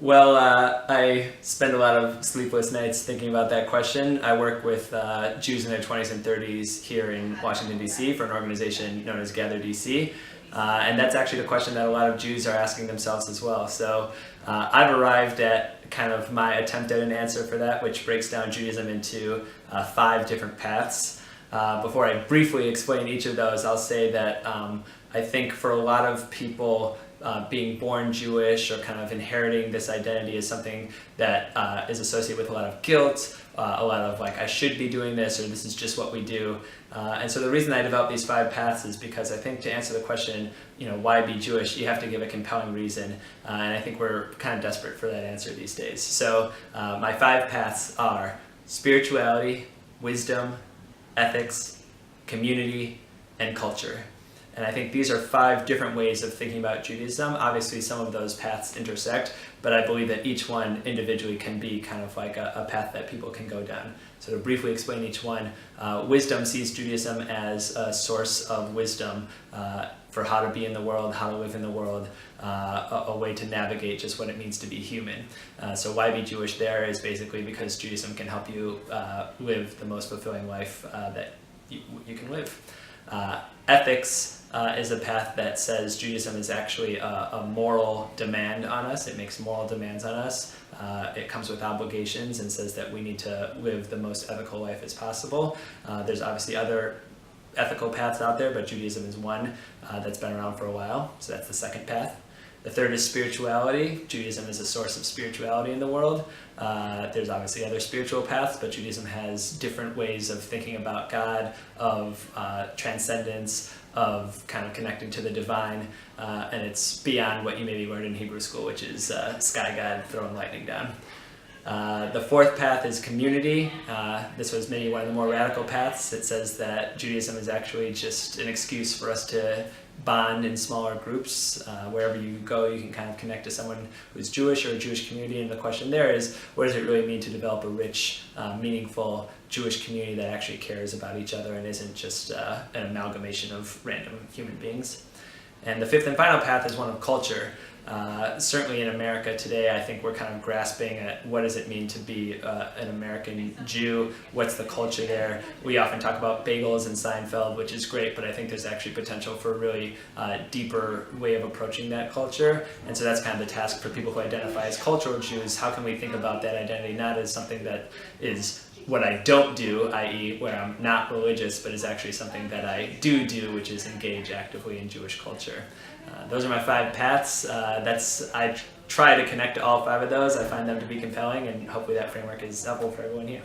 Well, I spend a lot of sleepless nights thinking about that question. I work with Jews in their 20s and 30s here in Washington, D.C. for an organization known as GatherDC. And that's actually the question that a lot of Jews are asking themselves as well. So I've arrived at kind of my attempt at an answer for that, which breaks down Judaism into 5 different paths. Before I briefly explain each of those, I'll say that I think for a lot of people, being born Jewish or kind of inheriting this identity is something that is associated with a lot of guilt, a lot of like, I should be doing this, or this is just what we do. And so the reason I developed these 5 paths is because I think to answer the question, why be Jewish, you have to give a compelling reason. And I think we're kind of desperate for that answer these days. So my 5 paths are spirituality, wisdom, ethics, community, and culture. And I think these are 5 different ways of thinking about Judaism. Obviously, some of those paths intersect, but I believe that each one individually can be kind of like a path that people can go down. So to briefly explain each one, wisdom sees Judaism as a source of wisdom for how to be in the world, how to live in the world, a way to navigate just what it means to be human. So why be Jewish there is basically because Judaism can help you live the most fulfilling life that you can live. Ethics is a path that says Judaism is actually a moral demand on us. It makes moral demands on us. It comes with obligations and says that we need to live the most ethical life as possible. There's obviously other ethical paths out there, but Judaism is one that's been around for a while. So that's the second path. The third is spirituality. Judaism is a source of spirituality in the world. There's obviously other spiritual paths, but Judaism has different ways of thinking about God, of transcendence, of kind of connecting to the divine, and it's beyond what you maybe learned in Hebrew school, which is sky God throwing lightning down. The fourth path is community. This was maybe one of the more radical paths. It says that Judaism is actually just an excuse for us to bond in smaller groups. Wherever you go, you can kind of connect to someone who's Jewish or a Jewish community, and the question there is, what does it really mean to develop a rich, meaningful Jewish community that actually cares about each other and isn't just an amalgamation of random human beings? And the fifth and final path is one of culture. Certainly in America today, I think we're kind of grasping at what does it mean to be an American Jew, what's the culture there. We often talk about bagels and Seinfeld, which is great, but I think there's actually potential for a really deeper way of approaching that culture. And so that's kind of the task for people who identify as cultural Jews. How can we think about that identity not as something that is what I don't do, i.e. where I'm not religious, but is actually something that I do, which is engage actively in Jewish culture. Those are my 5 paths. I try to connect to all 5 of those. I find them to be compelling, and hopefully that framework is helpful for everyone here.